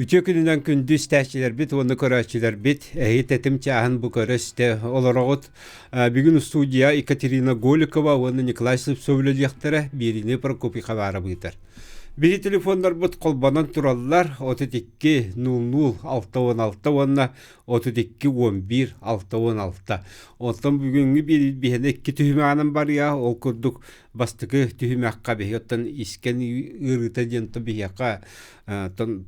Үтө күнүнөн күндүз тәчилер бит, оны көрәчилер бит. Әйтетим чаһан бу көрәсте олорогот. Бүгүн студия Екатерина Голикова, оны Николай Сөбөлөдияктары бирине Прокопий хабары быйтар. Бiri telefonlar bут kolbanan turallar 32 00 616 онна 32 11 616. Ondan bugünkü bir bihene iki tühümanım var ya, o kurduk bastıkı tühümakka bihiyotan isken ırıta jenta bihiyaka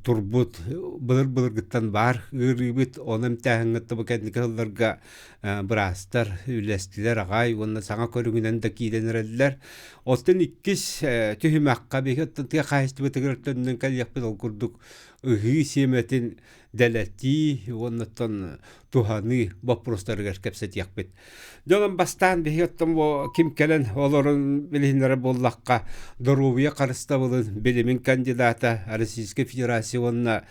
turbut bılır gıttan var ırıbıt onam tähängätte bu kendiki hıllarga brastar ülestiler agay onna sana körüngünen de kiilenirler. Otun ikkis tühümakka bihiyotan tüya kayıstı bıtıgırtönün kalyakpıt ol kurduk ıhı siyemetin deleti ondan tuhani vaprostarıgar kepset yakbet. Jonun bastan bihiyotan bu kim kelen olorun bilinlere bollakka Doruviya karısta bulun bilimin kandidata Российской Федерациянна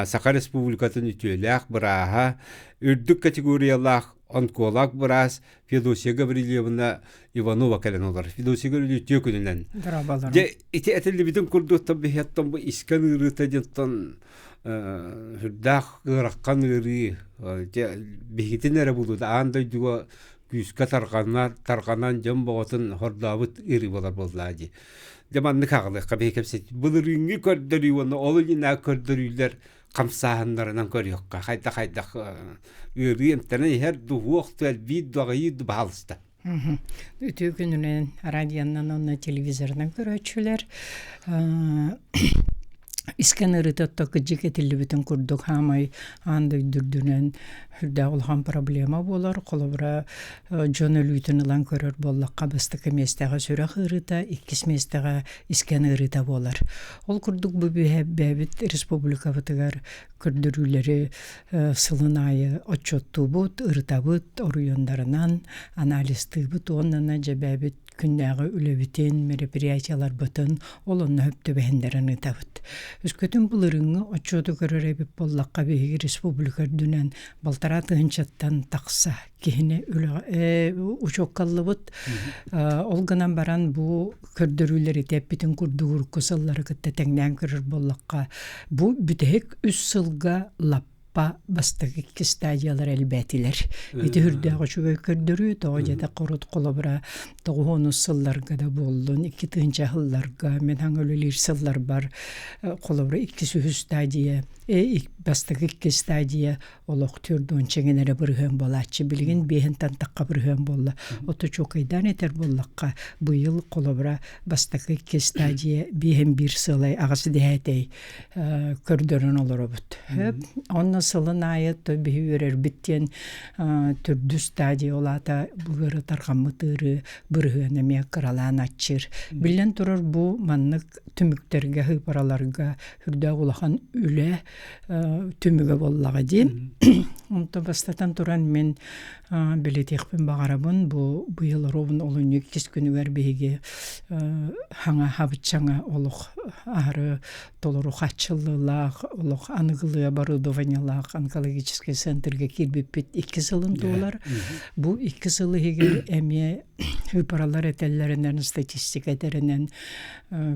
Саха Республикатын ütüelak bıraha ürdük kategoriyalak onkolog biraz Fedosiya Gavriliyevna Ivanova kelen olar. Fedosiya Gavriliyevna tüyökününden. De iti etelli bütün kurdu tabi hayattan bu iskan ırıta jantan hürdağ ırakkan ırı bihitin ere buludu. Anda duva küska tarkanan jam boğatın hordavut ırı bolar bolladı. Jamanны kağılı kabih kepset. Bulurungi kördürüyü olu yine kördürüyler kamsahanlarından körüyokka. Hayda ırı emtene her duvuqtu el videoyu dubalsta. Ütü gününen radyandan onu televizordan görüçüler. İsken ırıtatta gıcık etilli bütün kurduk hamay andı dürdünen hürde olhan problema bolar. Kolabra John Ölüytün ilan körür bollakka bastıkı mesteğe sürek ırıta, ikkis mesteğe isken ırıta bolar. Ol kurduk bu bebit Respublika vıtıgar kürdürüleri sılınayı açottu bud, ırıta bud, oruyonlarından analisti bud, ondan cebebit kündäge ülebitin mereperiyaçalar batın olonna höptü behenderin ıtabıt. Üskütün bulurunu açodu görürebip bollakka behi Respublika dünen baltaratı hınçattan taksa kihine uçokkallı bud. Olganan baran bu kördürüleri teppitin kurduğur kusalları kıtta tengden görür bollakka. Bu bütehek üst sılga lap bastık iki stadiyalar elbetiler. Eti hürdağ şu kördürü doğacada korut kolabra doğunu sıllarga da bollun iki tınca hıllarga men hangölüler sıllar bar kolabra ikisi stadiya bastık iki stadiya olaq türdün çengenere bırhön bolatçı bilgin behintan takka bırhön bolla. Oto çok aydan eter bollakka bu yıl kolabra bastık iki stadiya bihen bir sılay ağası dehetey kördürün olur obut. Onna sılın ayet bir verir bitten türdü stadiya olata bugırı targamıtırı bırhön eme kralan açır. Bilen durur bu manlık tümükterge hıparalarga hürde olahan üle tümüge bollağı diyeyim. Ondan bastatan turan men biletekpin bağarabın bu yıl rovun olun yükkis günü ver beyge hana habıtçana oluq ağrı doluru kaçıllılaq oluq anıgılığa barudovanyalaq onkologiskiy sentrge kirbipit 2 yılın dolar. Bu 2 yılı hegel eme hüparalar etellerinden statistik eterinden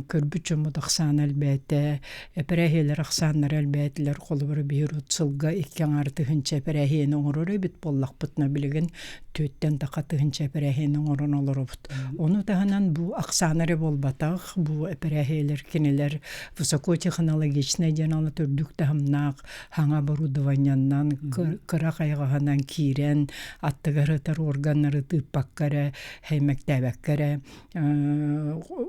körbüçü mudaksan elbette eperehiler aksanlar elbetler koluburu bir utsılga ikken artı hınça eperehinin oğruru bit bollak bıtna bilgin tütten takatı hınça eperehinin oğrun olur bit. Onu dahanan bu aksanları bol bataq, bu eperehiler kiniler vysokoti hınalı geçine canalı türdük dahamnaq, hana baruduvanyandan, kırak ayağıhanan kiren, attıgarıtar organları tıppakkara, heymek devekkara,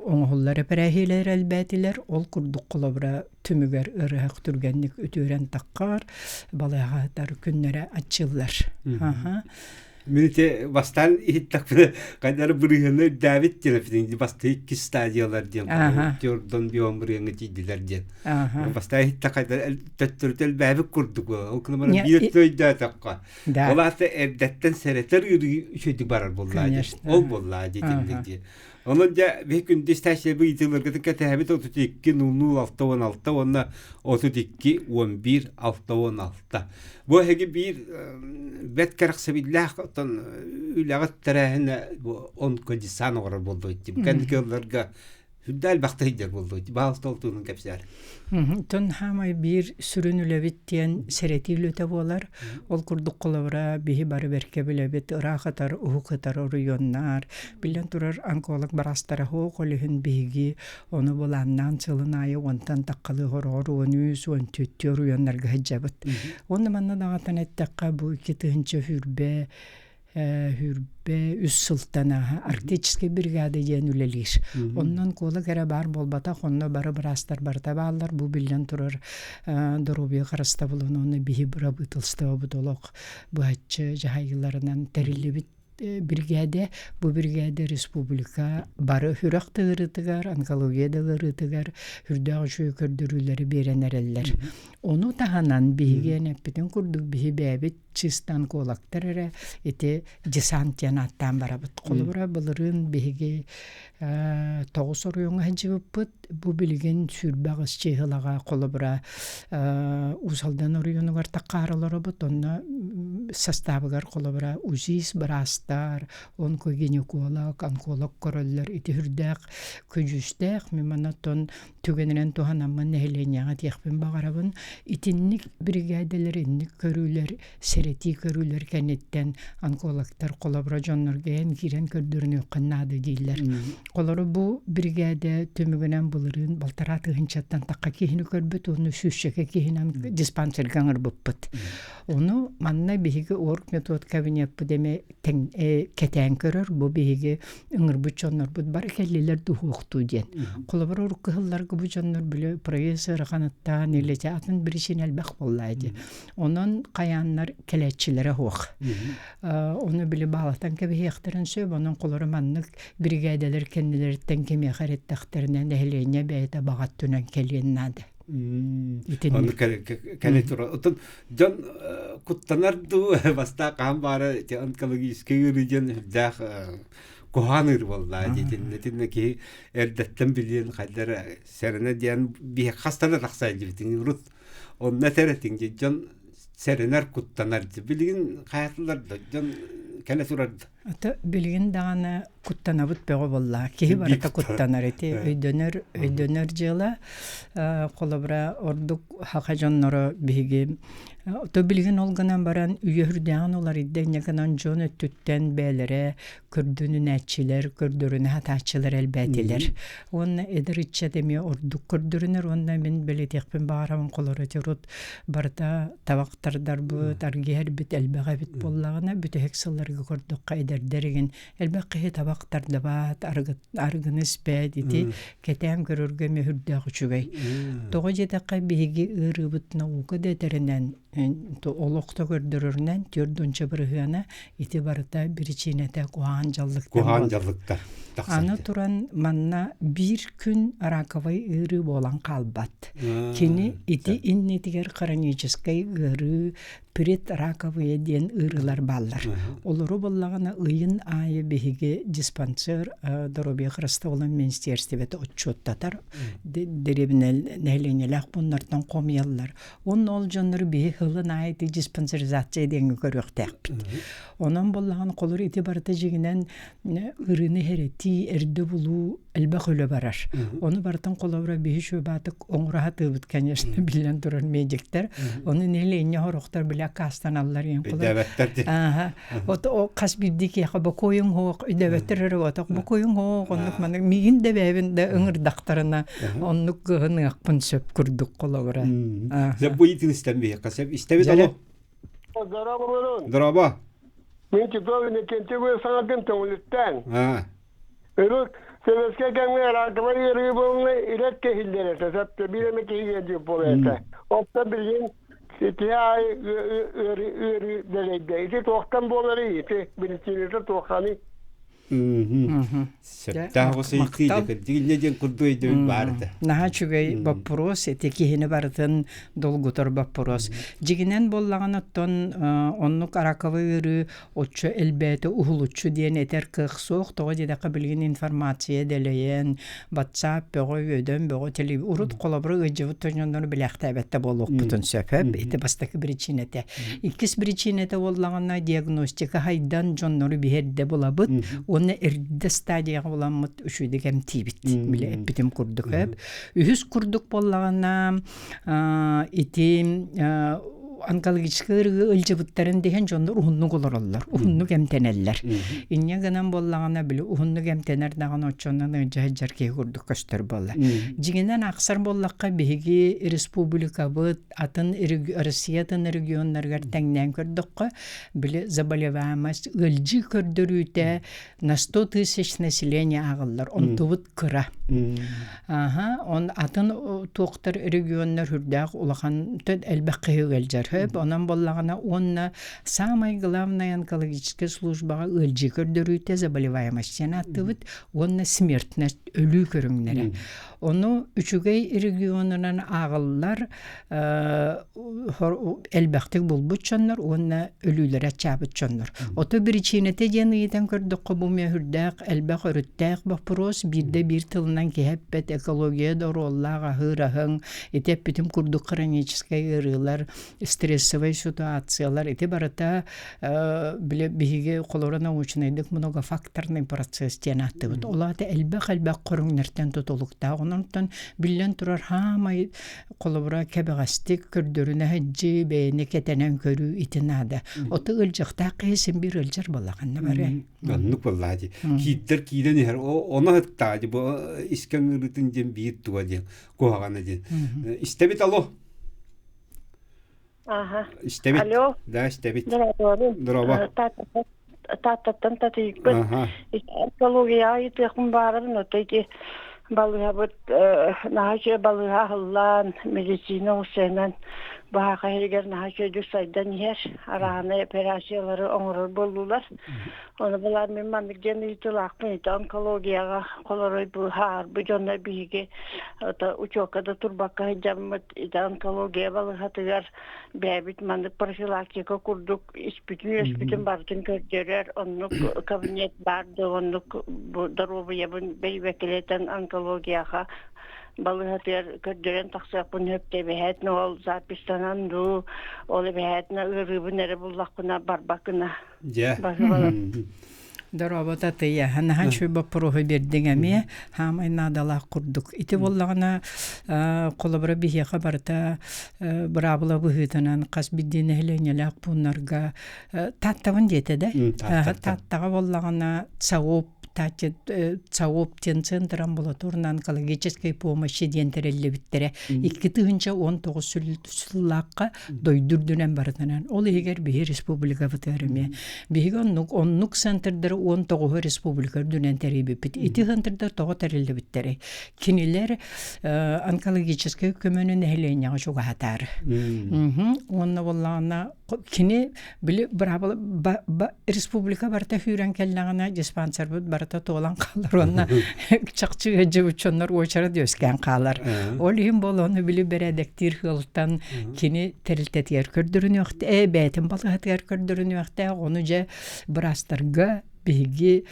oğullar eperehiler elbetiler, ol kurduk kolabra tümüger ırıhaq türgenlik ötüren takkar, balayağıtar künnere açıllar. Minite bastan ihittak kadar bırıhını David telefonu bastı iki stadiyalar diyen. Jordan biyon bırıhını ciddiler diyen. Bastı ihittak kadar töttürtel bäbi kurduk. O kılımana bir töyde takka. Ola da evdetten sereter yürü şöyle barar bolladı. Ol bolladı diye. Onun da bir gün distaşla bir yıllarga katahibet 32 00 616 onna 32 11 616. Bu hegi bir bet karaksabillah tan ulagat tarahına bu on kodisan var boldu ettim. Kendi yıllarga Хүддәл бақтайдер болды. Бағысталтуының кәпсәр. Тон хамай бир сүрүнүлөбиттен серетилүтө болар. Ол курдук колобра бихи бары берке билебит ырахатар ухатар районнар. Билен турар онколог барастара хоолихин биги оны буланнан чылынайы онтан таккалы хорор онүс он төттөр районнарга хаҗабыт. Оны манна дагатан эттекка бу 2-нче хүрбе үс сылтана арктический бригада жеңүлелиш. Оннан кола кере бар болбата хонно бары барастар барта баллар бу билен турар дорубия караста болон оны бихи бара бытылста бутолок бу ачы жахайларынан терилебит бригада бу бригада республика бары хүрак тыгырытыгар онкология тыгырытыгар хүрдәг жөө көрдүрүләре беренереллер. Onu tahanan bihigen epiten kurduk bihi bebit çistan kolaktarere ete cisant yanattan barabıt kolubura bulurun bihige toğus oruyonga hacıbıpıt bu bilgin sürbağız çehılaga kolubura usaldan oruyonu var taqqarıları bıt onna sastavıgar kolubura uzis barastar onko ginekolog onkolog korollar ete hürdaq köcüstaq mimanaton tügeninen tohanamman nehlenyağa tiyakpin bağarabın itinnik brigadelerinin körüler sereti körüler kenetten onkologlar kolaborasyonlar gen giren kördürünü qannadı değiller. Kolları bu brigade tümügünen bulurun baltaratı hinçattan takka kihini körbüt onu şüşşeke kihinen dispanser ganger bıppıt. Onu manna bihigi ork metod kabin yapı deme keten körür bu bihigi ıngır bütçonlar bu barakelliler duhuqtu diyen. Kolabora ork hıllar bu canlar bile profesör kanattan ilece atın birişin elbaq bollaydı. Onun kayanlar keletçilere hoq. Onu bile bağlatan kebi hektarın söv onun kolları manlık brigadeler kendileritten kemi xarettakterinden ehleyine beyte bağat dönen kelyennadı. Onu kaletur. Otun can kuttanardu basta kambara onkologist köyürüjen dah kohanır vallahi dedin ki erdetten bilyen kadar serene diyen bir hastalık raksaydı bitin rut on ne teretin can serener kuttanardı bilgin hayatlar da can kaleturardı. Ata bilgin dağına kuttanabıt beğo vallahi ki barata kuttanar eti öydöner jela kolabra orduk hakajonlara bihigi to bilgin olganan baran üyehürdeğen olar idden yakanan jon öttütten beylere kürdünün etçiler kürdürün hataçılar elbetiler onna eder içe demiyor orduk kürdürünler onna min beletekpin bağıramın kolları terut barda tabaqtardar bu targiher bit elbeğe bit bollağına bütün heksallarga kurduk eder dergin elbeğe tabaqtarda bat argın ispet iti keten görürge mühürdeği çügey toğu jedaqqa bihigi ırıbıtna uqa deterinden olukta gördürüründen tördünçe bırığına itibarıta bir içinete kuhancalıkta. Ana turan manna bir gün rakavay ırı bolan kalbat. Kini iti innetiger karaniyeciskay ırı pirit rakavaya diyen ırılar ballar. Oluru bollağına ıyın ayı bihige dispanser dorobiya kırasta olan ministerstibeti otçottatar. Derebinel nehlenyeler bunlardan komyallar. Onun olcanları bihi hılın ayı dispanserizatça edeni görüyordu. Onun bollağına kolur itibarıta jiginen ırını hereti erde bulu elbaq öyle barar. Onu baratan kolabra bihi şöbatık onrahatı bitken yaşını bilen duran meycekler. Onu nehlenye horoktar bile kastan allar yen kolor. Devetler. O kas bildik ya bu koyun hoq devetler rotak bu koyun hoq onluk manık migin de bevinde ıngır daktarına onluk gığını akpın söp kurduk kolabra. Sen bu itin istemeye kasep istemedi alo. Daraba. Ben çıkıyorum ne kenti bu sanatın tümlütten. Örük seveske gelme rakıma yeri bulunma ilet kehillere tesapte bileme kehillere bolete. Opta bilin sitiyay ürü delege. İti tohtan boları iti bilinçinizde tohani. Septah o seyti de dillecen kurduydun barda. Naha çugay bapros eteki hene bardan dolgutor bapros. Jiginen bollağına ton onluk arakavı ürü oçu elbette uhuluçu diyen eter kıqsoq toğa jedaka bilgin informasiya deleyen WhatsApp beğo ödön beğo tele urut kolabra gıcıvı tonjonları bilaqtabette bolluq butun söpep eti bastaki bir içinete. İkis bir içinete bollağına diagnostika haydan jonları bir herde bolabıt оны эрдэ стадияга буламмыт үшүдегем тибит биле эпитим курдук үһүс курдук боллагана ити онкологический ылжыбыттарын деген жондар ухуннук олороллор, ухуннук эмтенеллер. Инне гынан боллагана биле ухуннук эмтенер даган очоннан жаркей курдук көстөр болла. Жигинен аксар боллакка биги республика быт атын Россиятын регионнарга теңнен көрдөккө биле заболеваемость ылжы көрдөрүтө на 100 тысяч населения агыллар. Он тубут кыра. Он атын токтор регионнар хүрдәк улахан төт элбәккә гөлҗәр. Онан боллагана онна самая главная онкологическая службага ылжы көрдөрүтө заболеваемость аттыбыт онна смертность өлүү көрүңнәре. Onu üçügey regionundan ağıllar elbette bulbutçanlar, onu ölülere çabıtçanlar. Oto bir içinete yanıyeten kördük bu mehürdek, elbette örüttek bakpros, bir de bir tılından ki hep ekolojiye doğru Allah'a hırahın, hep bütün kurduk kronik yarılar, stresli situasyonlar, eti barata bile bihige kolorana uçunaydık, mnoga faktörün proses diyenattı. Ola da elbette korunurken tutulukta, ondan billen turar hamay kolobra kebegastik kördürüne hacı beyni ketenen körü itinada. Otu ılcıqta qesin bir ılcar balaganna bare. Anlık vallahi. Kiitler kiiden her ona hatta bu iskan rutin bir tuva diye kohagana diye. İstebit alo. Aha. İstebit. Alo. Da istebit. Drava. Tata. Aha. Ekologiya yetkin barın öteki balığa bit nahaşe balığa hallan medisina usenen baha herger nahaşe düsaydan yer arana operasyonları onurur buldular. Onu bular memmanlık genellikle iti onkologiyaga koloroy bu har bu jonna bigi ata uçokada turbakka jammat iti onkologiya balığa tüger bebit mandık profilaktika kurduk ispitin barkın kördürer onu kabinet bardı onu bu darobuya bu beybekileten onkologiyaga balığa tüger kördüren taksakın hepte behet ne ol zapistanan du olu behetne ırıbı nere bullakına barbakına Darabata taya hanahan şu baprohu berdingami hamay nadala kurduk. İti bollagana kolabra bihi habarta brabla buhutanan qasbiddin ehlenelak bunlarga tattavan jetede. Tattaga bollagana savop Цауптен центр амбулаторный онкологической помощи дентерелли биттере 2019 сыллакка дойдурдунан бартанан ол эгер бир республика биттерме биги оннук центрдер 19 республика дүнен тереби бит ити центрдер того терелли биттере кинилер онкологической көмөнүн эхленяга жога хатар онна боллана kini bile bravo республика барта хүрен келлагана диспансер бут барта толан калар онна чакчы жебүчөнөр очара дөскөн калар ол им болону биле бередектир хылтан кини терилтетер көрдөрүнү вакыт бетин балгатер көрдөрүнү вакыт ону же брастарга биги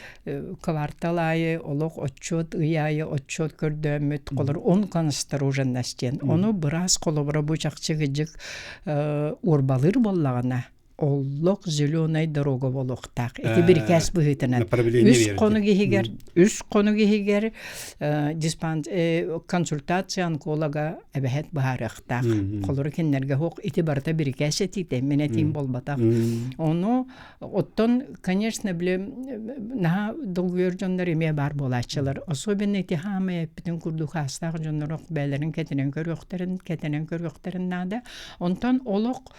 кварталайы олог отчет ыяйы отчет көрдөмөт колор он конструженнастен ону брас колобра бу чакчыгыжык урбалыр боллагана Оллок зеленой дорога волоктак. Эти бир кәс быһытынан. Үс кону гигер диспанс консультация онколога эбехет баарыктак. Колор кеннерге хок ити барта бир кәс этите менетин болбатак. Ону оттон, конечно, биле на долгуер жондар эме бар болачылар. Особенно эти хамы бүтүн курду хастак жондар бәлерин кетенен көрөктерин нада. Онтон олок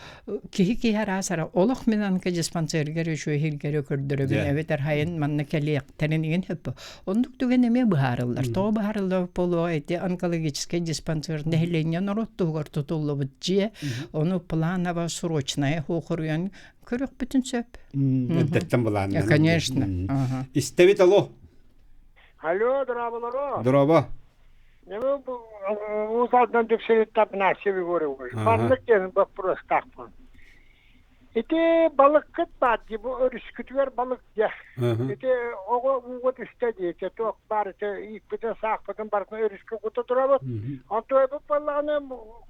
кихи харасара Олох менен ке диспансерге шо хилгере көрдөрөбүн эветер хайын манна келек тенеген хөп. Ондук түген эме баарылар. То баарылар поло эти онкологический диспансер нехленен ороттугар тутулубут же. Ону планово срочное хохурян көрөк бүтүн сөп. Деттен булан. Конечно. Истебит ало. Алло, драбаларо. Драба. Неме бу узаддан текшерет тапна себе гору. Парлыктен вопрос такпын. Ити балык кыт бат, бу өрүскүтүөр балык же. Ити ого угут истеди, ток бар, икпите сакпытын бартын өрүскү кута турабыт. Антой бу баланы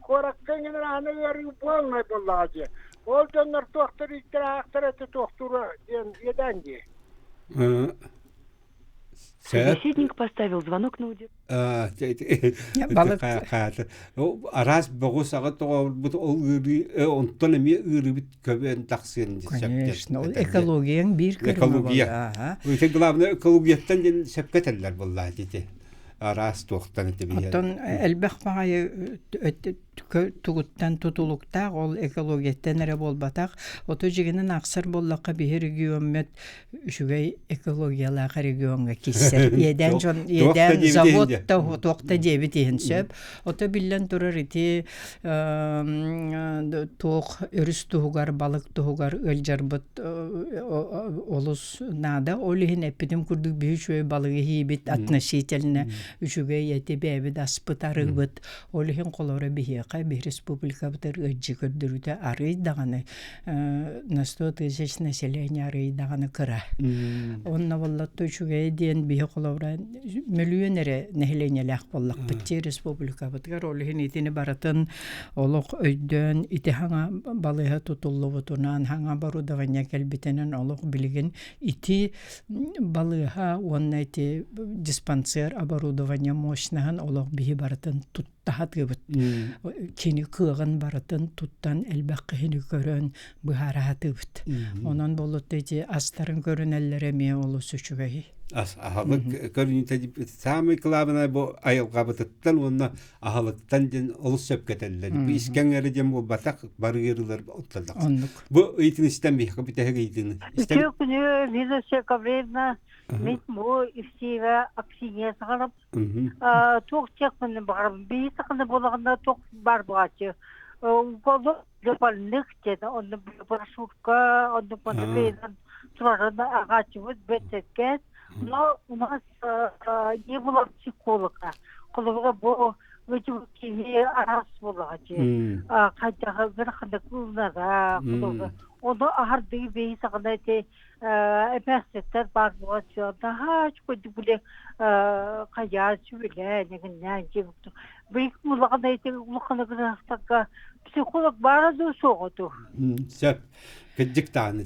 кораккан аны яры болмай боллады. Ол донор доктор иктер актыр эти доктора еденди. Собеседник поставил звонок на удержание. Балык. Арас богус агат ол онтон эми үрүбүт көбөн таксын Конечно, ол экологияң бир экология. Өте главное экологияттан ден сепкетеллер булла дите. Арас тоқтан итебия. Оттон элбэх багай тугуттан тутулуктаак ол экологияттан эре болбатаак ото жигинен аксар боллакка бир регионмет үчүгэй экологиялаак регионга киссер еден заводта токта дебит сөп ото биллен турар ити ток өрүс тугар балык тугар өлжарбыт олус нада олихин эпидем курдук бүйүчөй балыгы хибит относительно үчүгэй эти бебит аспытарыбыт олихин колора бихи bir республика бутер ыджы көрдүрүтө ары даганы на 100 тысяч населения ары даганы кыра. Онна боллатты үчүгэй ден бихи колора миллионере населениялак боллак битти республика бутер олихин итини баратын олок өйдөн ити хаңа балыга тутуллубутунан хаңа барудавanya келбитенен олок билген ити балыга онна ити диспансер оборудование мощнахан олок бихи баратын туттахат гыбыт кини кыгын баратын туттан элбакка хини көрөн быхаратыбыт онон болот эти астарын көрүнеллере ме олусу чугай ахалык көрүнүтө самый главное бу айылгабыттан онна ахалыктан ден олус сөпкетеллер бу искеңери дем бу батак барыгырлар отталдак бу ыйтыныстан бихи битегейтин Күнү Лиза Кавревна мен бу ифтига аксия сагалап ток чекмени бар бии сакында болгондо ток бар бугачы голдо депалнык жана онун парашютка онун пантапейдан турарында агачыбыз бетекет но у нас не было психолога колого бу өчүкки арас болгачы кайдага бир кандай кылнага колого оно ахарды бии сакында эпестер бар бугачы да чөйдү буле кая чүле деген жебүтү бик мулаганда улукана гастакка психолог барады соготу сеп кедиктаны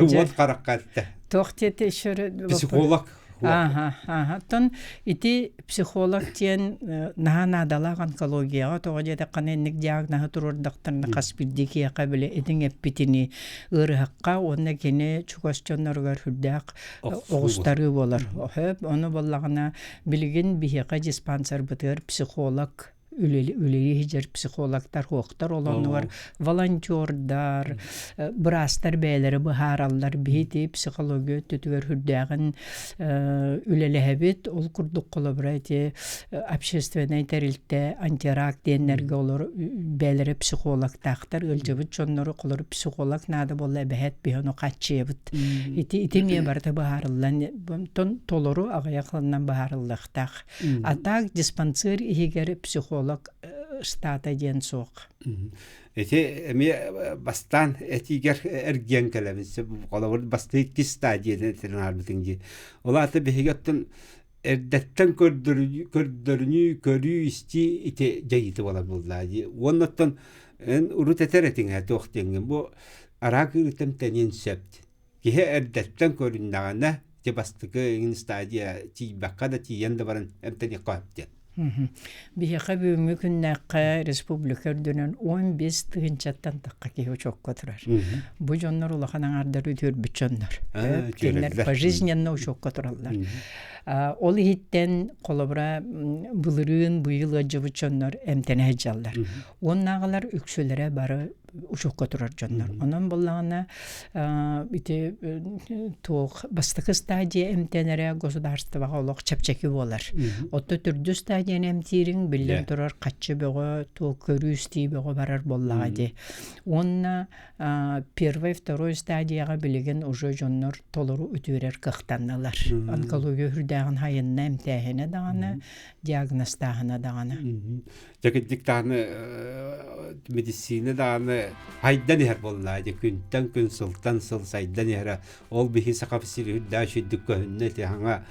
вот каракатта тохтете шөрө психолог Тон ити психолог тен наханадалак онкологияга тогожеде каненник диагнозы турурдактарны каспилдики кабиле эдиң эппитини ырыхакка онна кене чугасчонноргар хүрдак огустары болар. Оны боллагана билген бихека диспансер бытыр психолог үлели хижер психологтар хоқтар олонуар волонтердар брастар бәйләре бахараллар бити психология төтүгөр хүрдәгән үлелехебит ол курдук колобрати общественный терилте антирак деннерге олар бәйләре психологтактар өлҗебит чоннору колор психолог нада болла бәһәт бихоно каччебит ити ме барта бахараллан тон толору агаякланнан бахараллыктак атак диспансер игере психолог стата ден сок. Эти ми бастан этигер эрген келемис колор бастык стадияда тернар битинги. Олаты бегеттен эрдеттен көрдөрүнү исти ите жайыты бола булды. Оннотон эн урутетеретин хатоктенген бу аракырытым тенен септ. Кихе эрдеттен көрүннагана те бастыгы ин стадия ти бакада ти янда баран эмтени капты. Бихека бүгүнкүннакка республика өрдүнөн 15 тыгынчаттан такка кеге чокко турар. Бу жоннор улаханан ардар өтөр бүчөннөр. Кенер пожизненно чокко тураллар. Ол хиттен колобра булырын быйыл жыбычоннор эмтене жаллар. Оннагылар үксөлөрө бары ушокко турар жоннор. Онон боллагана ите ток бастыкы стадия эмтенере государствага олок чапчеки болар. Отто түрдү стадия эмтирин билен турар каччы бого ток көрүсти бого барар боллагади. Онна первый второй стадияга билеген уже жоннор толору өтүрер кыктанналар. Онкология хүрдөгөн хайынна эмтехене даганы диагностагына даганы. Жакеттиктаны медицина даганы хайдан хер боллады күнтен күн сылтан сыл сайдан хер ол бихи сакапсыры даши дүкөнне те ханга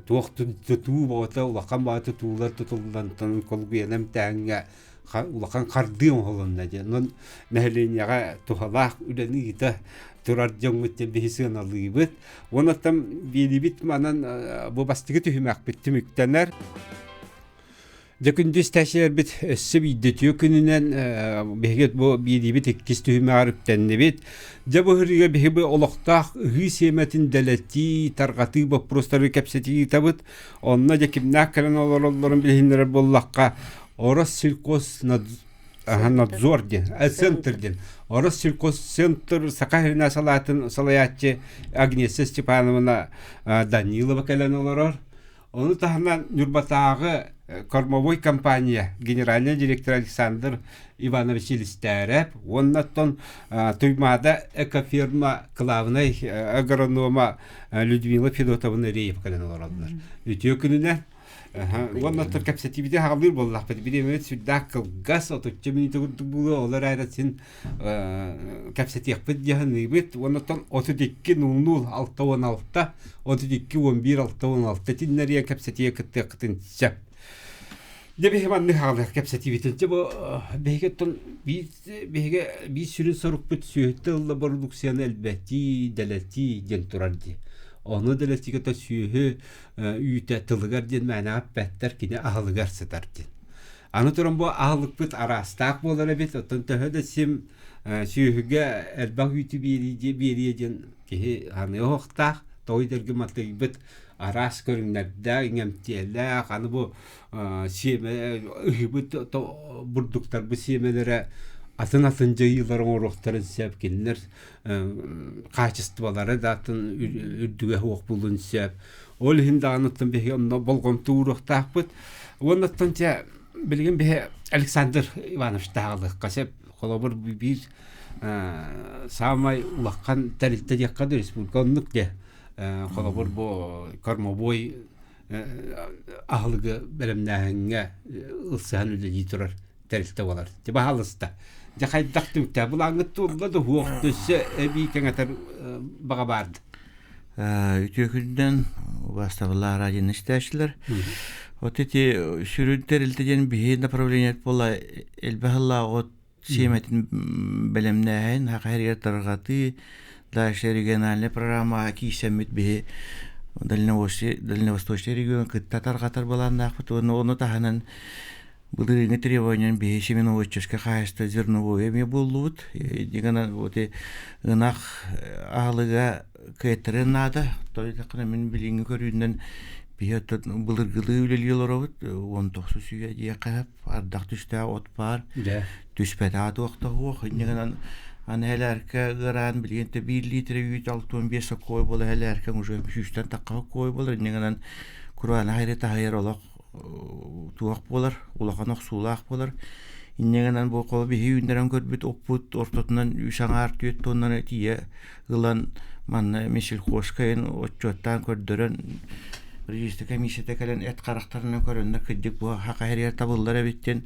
туакту туу бота улакан баты туулар тутулдан тан колгуянам таңга улахан кардыым холонна же нон нәһленяга тухалах үлени ита турар жоңгутте бихисен алыбыт онаттам билибит манан бу бастыгы түһүмәк биттимиктенер Декүндүс тәшер бит сөбидетү күнүнен бегет бу билибит иккис түһүмәк тәннебит жабыгырга беге олоктак хисеметин делети таргаты вопростары кепсети табыт онна жекимнак калан олорлорун билинер боллакка Орос сельхоз надзорден, центрден. Орос сельхоз центр Сакахина салаятчы Агнеса Степановна Данилова калан олорор. Оны тахынан Нюрбатагы кормовой компания генеральный директор Александр Иванович Илистереп, оннаттон туймада экофирма главный агронома Людмила Федотовна Реев калан олороллар. Үтө күнүнен оннаттон капсативите хагылыр боллак бит биремет сүддак кылгас отуччу минуты булу олар айратын капсатиях бит яны бит оннаттон 32 нул 616 32 11 616 тиннерия капсатия кыттын чап Дебе манны хагылыр капсативитен бу бегеттон би сүрүн сорук бит сүйөттө ылла продукцияны элбети делети ден турарди Оны делетиге та сүйе үйте тылыгар ден мәнә бәттер кине ахылыгар сытарден. Аны туран бу ахылык бит арастак болар бит, оттан тәһәдә сим сүйеге элбак үйте бериден ки аны оқтак тойдерге матый бит арас көрүннәрдә иңемтелә, аны бу семе бит бурдуктар бу семеләре Атын жайыларын орықтарын сәп келінер, качестволары датын үрдіге оқ бұлын сәп. Ол хинда аныттын беге болғын туырықтақ бұд. Оныттын білген беге Александр Иванович тағылық қасеп, қолабыр бір самай ұлаққан тәрілті деққады республиканлық де. Қолабыр бұл кормобой ағылығы бәрімнәңге ұлсыған үлі дейтұрар тәрілті олар. Деба алыста. Жакайдактым та булаңыт турда хуоктусы бикеңатар бага барды. Үтөкүндөн бастабылар радион иштешилер. Отети сүрүнтерилден бии направление бола элбахалла от семетин белемнәһен хакыйрат таргаты дальше региональная программа кисемит бии дальневосточный регион кытта таргатар баланнак оны таханан Былырыны требованиян бе семеновочка кайста зерновое ме болут. Дигана вот ынак алыга кетерен нада. Той такына мен билинге көрүндөн бият былыргылы үлелелер 19 сүйе дияқап ардак түстә от бар. Түспәдә тоқта хох. Дигана аны әләркә гыран билгенте 1 литр 6.5 кой бола әләркә уже 3тан такка кой болар. Дигана Куран хайрета хайролак туак болар, улаханак сулак болар. Иннегенен бу кол би үйүндөрөн көрбүт оппут ортотунан үшаңар түйөт тоннан тие ылан манна мешил кошкайын отчоттан көрдөрөн регистр комиссияда келен эт карактарынан көрөндөр кыдык бу хакайрия табылдара биттен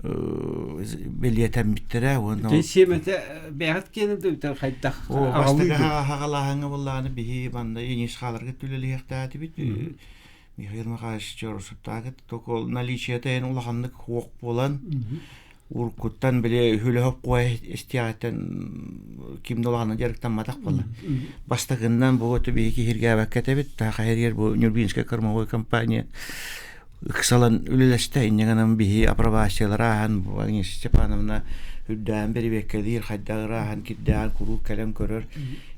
белиетен биттере оны Тесемете бәгат кенде үтә кайта астыга хагалаһаңа булланы би банда ениш халарга түлелиякта бит Михаил Михайлович Чоросуптагы токол наличие тен улаханнык хук болан уркуттан биле хүлөп кой истиятен кимдоланы директан матак болла. Бастыгыннан бу өтө беки хирге вакыт бит та хайрер бу Нюрбинская кормовой компания кысалан үлелеште иннегенен бихи апробацияларан бу Агнеса Степановна үддән бери беккедир хаддагырахан киддан куру калам көрөр.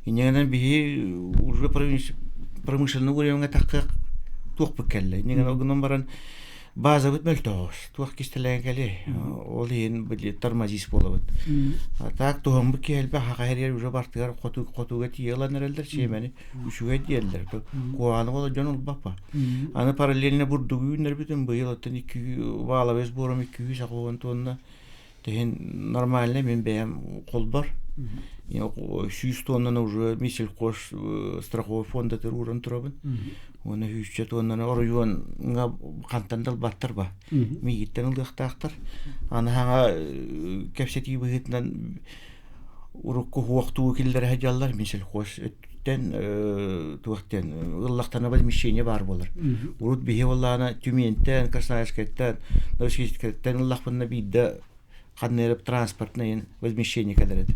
Иннегенен бихи уже промышленный уровеньга такка тух бекелле. Иннеген огнон баран база бит мөлтөс. Тух кистелен келе. Ол ен били тормозис болот. Так тухам бекелбе хакайрер уже бартыгар котуга тиеланерлер чемени үшүгө диелдер. Куаны боло жонул бапа. Аны параллельно бурдугүнөр бүтүн быйыл оттон 2 баалабыз бором 200 сакогон тонна. Тен нормально мен бем колбар. Я 100 тонна уже мисел кош страховой фонда теруран турабын. Оны 3 тонна оройонга кантандал баттыр ба. Мигиттен ылдыктактыр. Аны хага кепсети быгытнан урукку хуактуу килдер хаҗаллар мисел кош Тюмениттен туохтен ыллахтана возмещение бар болар. Урут бихе боллана Тюменттен, Красноярскеттен, Новосибирскеттен ыллахпынна бидде ханнерып транспортный возмещение кадерет.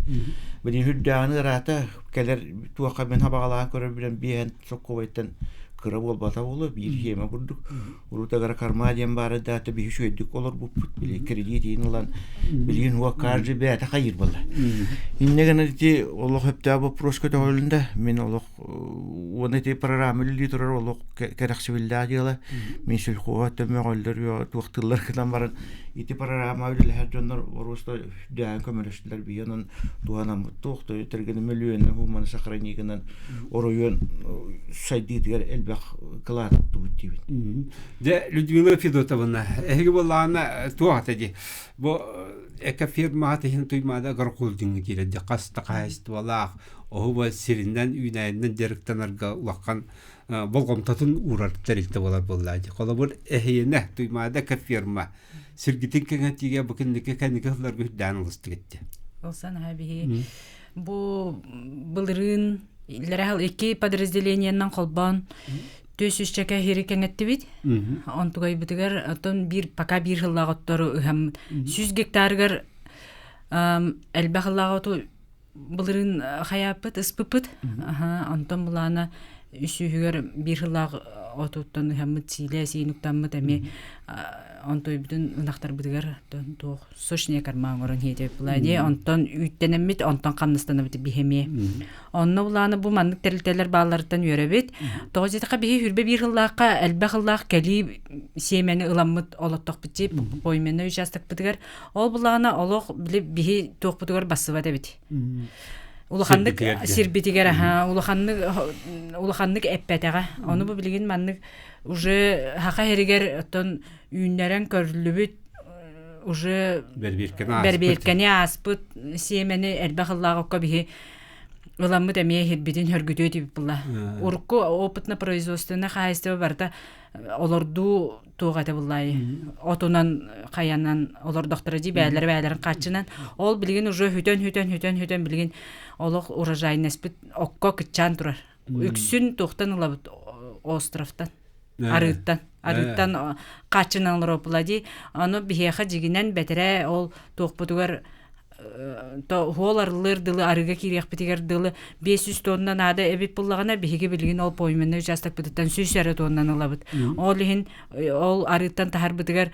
Бин хүддәне рата келер туакка мен хабагала көрөр билен биен сокковайттан кыра болбата болу бир жема бурдук. Урутагара кармадиен бары да та бихи шөйдүк олар бу биле кредит инлан билген ва каржы бәта хайыр болла. Иннеген ди Аллах хепта вопрос көтөлүндө мен Аллах оны те программа литер Аллах керексибилдә дияла. Мен сүлхуат мөгаллер я туактылар кынан барын ити программа үлел хаҗоннар орусда дән көмөлөштүлөр биянын туанам тохто тергене миллион хуман сохранигенен ороен сайдитер элбах клад тубтибит. Де Людмила Федотовна, эге боллана туатади. Бо эка фирма тehen туймада гаркулдин кире де каста кайст валах оба сиринден үйнәйнен директорларга улаккан болгомтатын урар терилте болар боллади. Колобур эхене туймада ка фирма сиргитин кеңетиге букиндеке каникалар гүддан устыгытты. Олсан хабиһи бу былырын лерахал эки подразделениянан колбан төсүчкә хирекеңетти бит. Онтугай битигер атон бир пока бир хыллагыттары һәм 100 гектаргар элбахыллагыту былырын хаяпыт ыспыпыт. Антон булана үсүгөр бир хыллаг отуттан һәм тиле синуктан мәме онтой бүтүн ынактар битигер тоо сошне кармаңорон хете булади онтон үттенемит онтон камныстан бит бихеме. Онно буланы бу маннык терилтелер баалардан йөрөбит. Тогызетка бихи хүрбе бир хыллакка элбахыллак кали семени ыламмыт олотток битип боймене участок битигер. Ол буланы олох билип бихи ток битигер басыбада бит. Улаханнык сирбитигер улаханнык эппетега. Оны бу билген маннык уже хака херигер тон үйнәрен көрлүбүт уже берберкене аспыт семени элбахыллагы бихи ыламмыт эме хирбитин хөргүтөө дип була. Урку опытна производствона хайстыбы барда олорду тугата буллай. Отунан каянан олор доктора ди бәйләрен качынан ол билген уже хүтөн билген олох урожайын эспит окко кычан турар. Үксүн токтан улабыт островтан. Арыттан качынан роплади. Аны бихеха жигинен бетере ол токпутугар то холарлыр дылы арыга кирек битигер дылы 500 тоннан ада эбип буллагана бихиге билген ол пойменне жастак битен 100 тоннан алабыт. Ол хин ол арыттан тахар битигер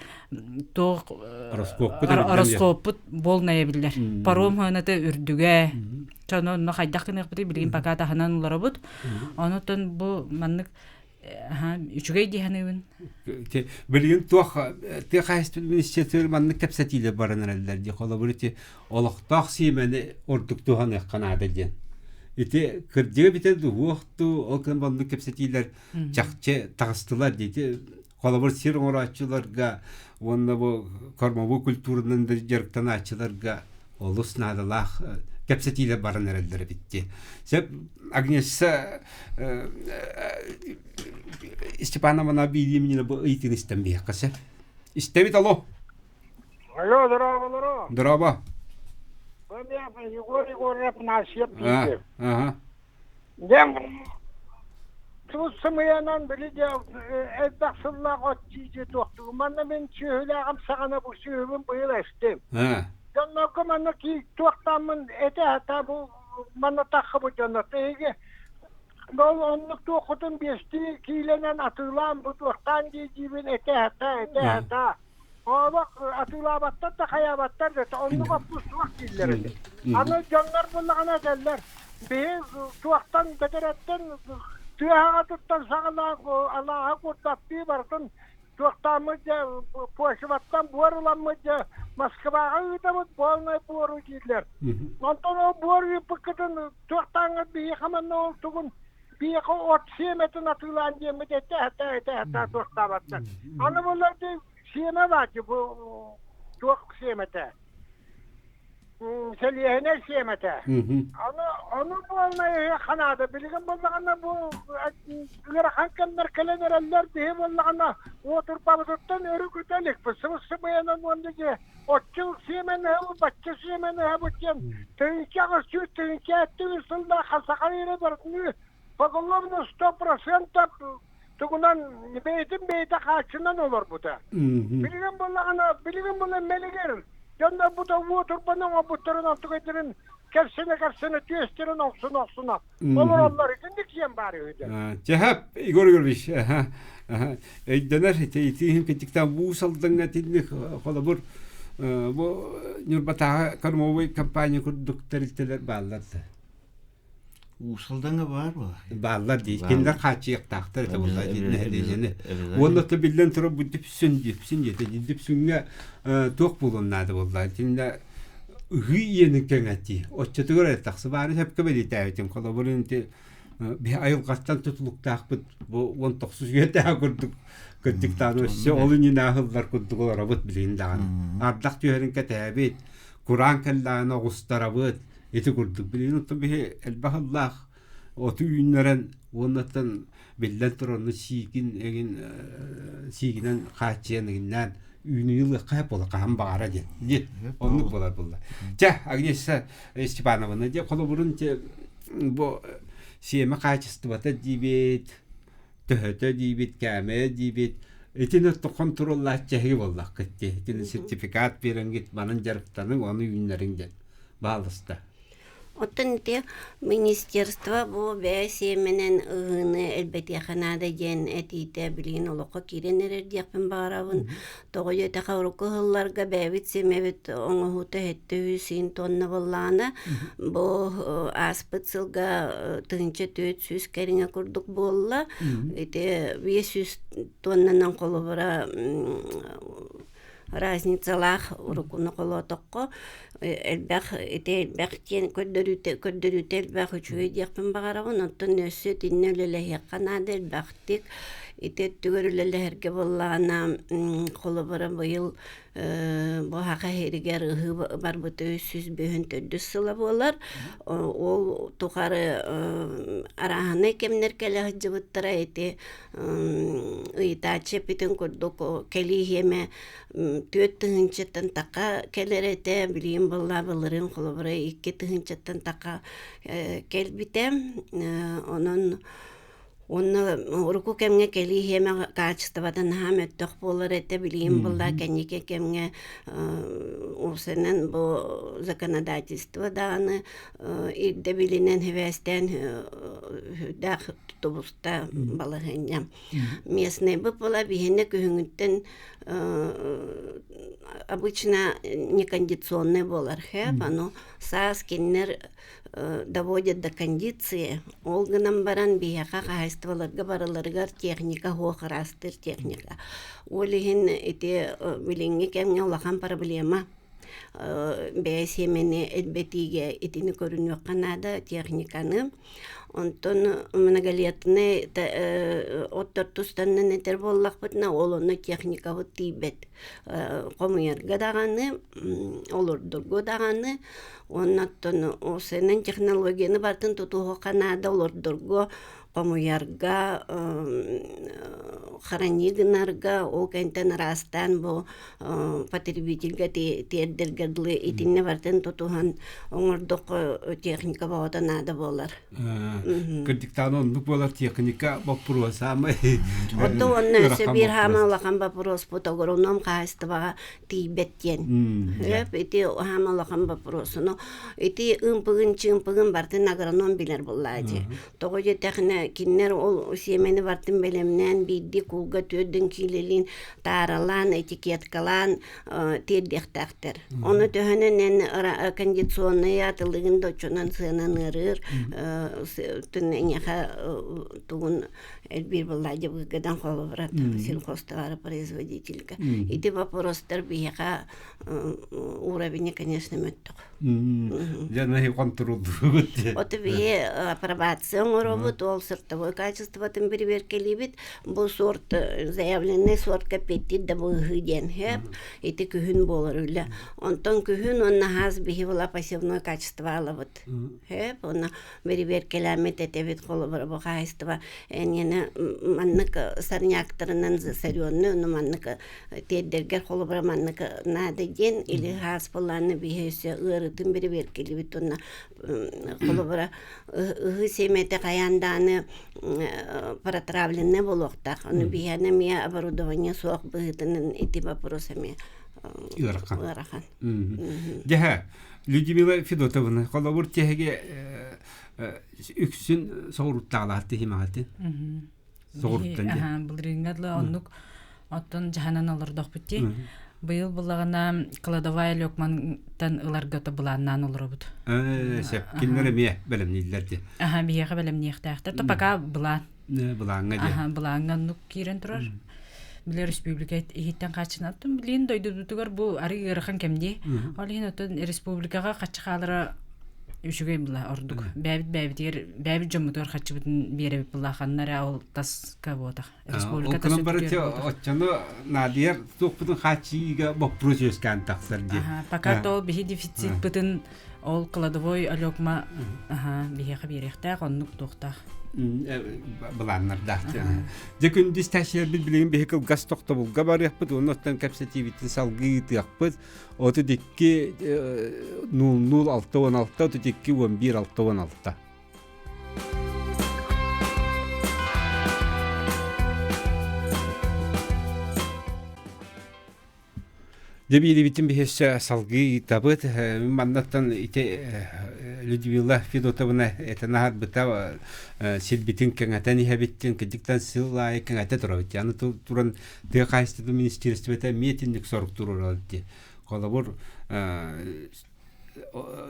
то ороскопут болная биллер. Паром ханаты үрдүгө чоно хайдакны билген пока таханан уларабыт. Анытын бу маннык үчүгэй диханыбын. Билген туах те хайст министрлер манны кепсетиле баранарлар ди колобурити олоктак семени ордуктуган канада ден. Ити кырдыга битен дуохту олкан банны кепсетилер жакче тагыстылар дейти. Колобур сир орачыларга онда бу кормову культурунун жарыктан ачыларга олуснадалах кепсетиле баранарлар битти. Сеп Агнеса Степановна объявила бы эти истемби, кase. Истемит алло. Алло, здорово. Здорово. Я Егор Пнасьев. Ага. Дем. Тут самаянан билде эддаксылла готчиже токту. Манна мен чөйлөгам сагана бу сөйбүн быйыл эстем. Жанна команна ки токтамын эте бу манна такыбы жанна теге. Бұл онлық тоқытын бесті кейленен атылан бұд ұқтан дейдейбін әті. Олық атылабаттар да қаябаттар да онлық аппұсылық кейлерді. Аны жанлар бұлығына дәлдер. Біз туақтан бәдереттен түйаға тұттан Аллаға құртаппи бартын туақтамыз пошываттан бұарыламыз Москваға ұйтамыз болмай бұару кейлер. Онтан ол бұару бұқытын туақтаңы бейі қаманна ол тұғын Бияқа от семетін атылан демі де тәті тоқтабаттан. Аны бұларды семе бәті бұл тоқ семеті. Сәлиәне семеті. Аны болмай қанады. Білген болмағанда бұл ғырақанкандар кәленер әллер дейі болмағанда отырпабызыттан өрі көтелік. Сыбысы бұянан ондығы Отчыл семен хабы, баччы семен хабы тем. Тынчағы сүй, тынчатты сылда қасақан ере бартыны. Поголовно 100% тугунан бейті қачынан олар бұта. Білген болған мәлігер. Жонда бұта отырбаның бұттарын алтығайдырын кәрсіне түйестерін оқсына. Олар аллар екіндік сен бар өйді. Жахап, Игор Игоревич, Эйденер, тейхин кеттіктен бұсалдың әтіндік қолы бұр Нұрбатаға кармовой компания күрдік тәрілтелер бағыларды. Усалдаңа бар ба? Бағылар дейіз. Кендер қачыяқ тақтыр әті бұлай дейін әрдейжені. Онлықта білден тұрып бұдып сүн еді. Діп сүнге тоқ болуынады бұлай. Тінде ұғы енің кәң әтті. Отчаты көрі тақсы бары сәпкі бәді тәуетім. Қолы бұрын айыл қастан тұтылықтақ бұд. 19 үйетіға күрдік. Күрдіктан өсі олын ағылдар күрдік олар бұд білейін даған. Ардақ түйерін кәтәбет. Құран кәлдағын оғыстар бұд. Эти курдук билин отто бе элбахаллах оту үйнөрен оннаттан беллен туронну сигинен качыяныгиннан үйнүйлы кайып бола каам багара дет оннук болар булла. Жа Агнеса Степановна же коло бурун же бу сиеме качеството дибет төһөтө дибет каме дибет этине контроллач жеги боллак кетти. Этине сертификат беренгит банын жарыктанын оны үйнөрүңден балыста. Оттан те министерство бу бәсеменен ыгыны элбәте ханада ген этите билин олоққа киренер диякпен барабын. Тогы та хаврукыларга бәбит семебит оңохута хетте 100 тонна болланы. Бу аспыцылга тынча 400 кәреңе курдук болла. Эте 500 тоннанан колобара разницалах урукуны колотоққа элбах тен көддөрүтө элбах үчүгө диякпын багарабын оттон өссө тиннөлөлө канада элбахтик түгөрүлөлөргө боллана колобора быйыл бу хака херигер бар бу 300 бөһөн төдүс сыла болар ол тухары араханы кемнер келе жыбыттыра эти ыйтачы питен көрдүк келихеме төт тыгынчаттан така келерете билим болла былырын колобора 2 тыгынчаттан така келбите Онна уруку кемге кели хеме качестводан хаметтох болар эте билим болла кеннике кемге усенен бу законодательство даны ирде билинен хевестен дах тубуста балагыня. Местный быпала бихене күһүңүттен обычно некондиционный болар хеп, но саас кеннер доводят до кондиции, олганам баран бияка хайстваларга бараларгар техника хохрастыр техника. Олихин эти билинге кемге улахан проблема. Бәсемене элбетиге этини көрүнүп канада техниканы. Онтон многолетный оттортустаннан этер боллакпытна олону техника вот тибет. Комуярга даганы, олордурго даганы, оннаттон осенен технологияны бартын тутуго канада олордурго комуярга харанигнарга о кентен растан бу потребительга тердергедле итинне бартын тутуган оңордок техника баода нада болар. Кырдыктан ондук болар техника вопрос амы. Отто оннөсө бир хамалакан вопрос фотогроном кайстыбага тийбеттен. Хеп эти хамалакан вопросуну эти ымпыгын бартын агроном билер боллажы. Тогоже техне кинер ол семени бартын белемнен бидди кулга төддүн килелин таралан этикеткалан тердехтактер. Оны төһөнен кондиционный атылыгын дочунан сынанырыр туннеха тугун элбир боллади быгадан холоврат сельхозтовара производителька. Эти вопростар бияка уровень, конечно, мэтток. Жана контрол. Вот бие апробация робот олса сортовой качествотын переверкелибит, бу сорт заявленный сорт капеттит да бу хыден хеп, ити күхүн болар үлі. Онтон күхүн онна хаз бихи була пассивной качество алабыт. Хеп, онна переверкелемет этебит қолы бара бу качество. Эне маннык сарняктарынан сарионны, онна маннык теддергер қолы бара маннык нады ден, или хаз поланы бихесе ырытын переверкелибит, онна қолы бара семете каянданы протравленный болохтах. Он бияна мия оборудование суак быгытынын эти вопросами ырахан. Жаха, Людмила Федотовна, колобур техеге үксүн соғыруттағаларды химағаты. Соғыруттан де. Бұл реңгәдлі оннук оттон жаханан олырдық бітті. Быйыл бұлағына кладовая лёкмантан ыларгата бұланнан олыры бұд. Сәп, кенлері ме бәлемнейлерді? Бияға бәлемнеқтәқтір. Топака бұлан. Бұланға де. Бұланға нұк керен тұрар. Білер республика ехеттен қачын аттым. Білейін дойды бұтығар бұл ары ғырықын кәмде. Олейін өттін республикаға қачы қалыры үшігейм бұла ордық. Бәбіт жомытығар қачы бұтын беребіп бұла қаннары ауыл тас кәбі Окунан бары те отчаны надияр тоқ бұтын қачыға бопрос өскен тақсыр де. Пока тол бихи дефицит бұтын ол кладовой алёкма бихиға беректәқ, оннық тоқтақ. Бұланнардақ. Декүн дистәшілер білген бейкіл газ тоқта бұлға бар яқпыд, оны оттан кәпсетиветін салғы тұяқпыд. Оты декке 00-6-16, оты декке 11-6-16. Дебили битин бихесе салгы табыт, маннаттан ите Людмила Федотовна это нахат быта силбитин кеңатан ихабиттин кедиктан сыллай кеңата турабит. Яны туран декайстыды министерствета метинник сорук туруралды. Колабор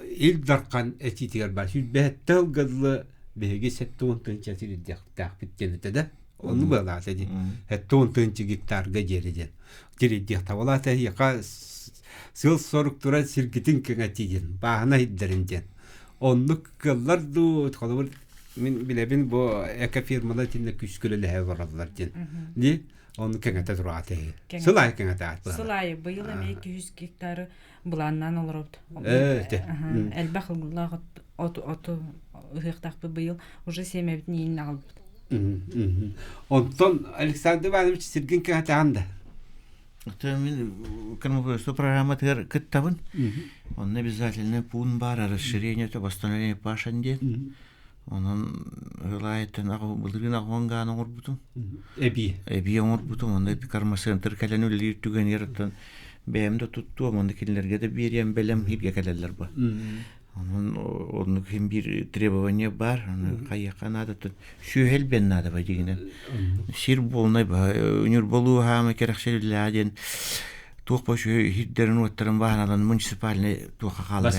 илдаркан этитигер бар. Бәттел гыдлы беге сеттуын тынчатыр дяқтақ биттен өтеді. Onu böyle dedi. Ton tınçı gittarga geriden. Geriden tavalata yaka sıl soruktura sirgitin kengatigen. Bahana hidderinden. Onu kıllardı kalır min bilebin bu eka firmalar tinne küsküleli hevaralar den. Ne? Onu kengata duratı. Sılay kengata. Sılay bu yıl 200 hektarı bulandan olur. Evet. Elbaqıllah otu hektar bu yıl уже 7 evin aldı. Ondan Alexander Ivanovic Sirgin kengata anda. Мен что программа кыттабын. Он обязательно пун бар расширение то восстановление пашанде. Он гылайтын былырын агонган орбутун. Эби орбутун. Он кармасентр каленүлер түген яраттан бәемдә тутту, монда килләргә дә берем белем хиргә калалар ба. Onun hem bir требование бар, каяка надо тут шүһел бен надо ба дигән. Шир болмай ба, үнер болу һәм керәкчеләрдән тук башы хиддерен оттырын баһаналан муниципальный тука калды.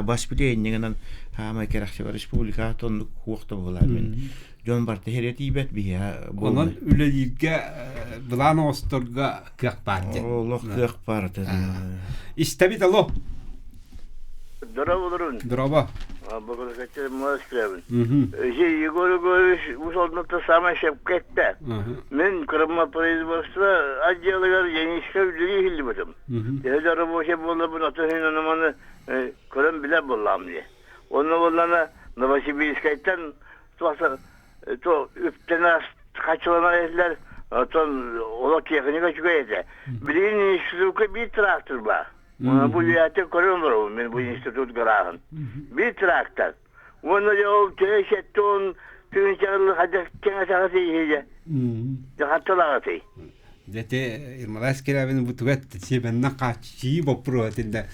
Баспилегеннән һәм керәкчеләр республика тон хуакта була мен. Жон барты херети бет бия. Онан үлелигә булан осторга кык барды. Лох кык барды. Истәбит алло. Здорово. Здорово. Благодарю, хотел Москве. Егор Егорович ушел на то самое шепкетте. Мен крыма производства отделы Енишка двигали в этом. Я рабочий был на то на крым бля была мне. Он на Новосибирскайтан то üptena kaçılan evler o teknik çıkıyor. Birinci institutta bir traktör var. Bu yerde görüyorum ben bu institut garajın. Bir traktör. Onu yol teşettun tünçarlı hadi kenara sayıya. Hatırlatı. Dete irmalas kerabin bu tuvat sebenna qaçı boproatında.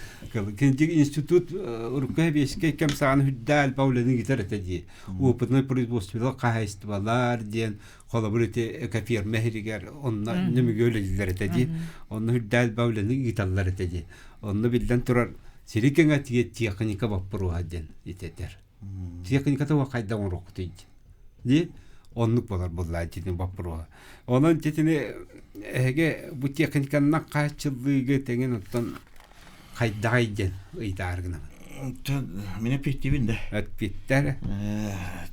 Kendi institut Urukay beşke kem sağan hüddal Paula'nın gitarı tedi. O putnoy производствода kahayistvalar diyen kolaborite kafir mehriger onlar nemi göylediler tedi. Onu hüddal Paula'nın gitarları tedi. Onu bilden turar sirikenga teknika boproatın yeter. Teknika da vakayda onroktu. Di onluk bolar dinin boproa. Onun tetini Ege bu teknikanın kaçıldığı tengen ottan kaydayden idargına. Мене петтибин да. Әтпеттер.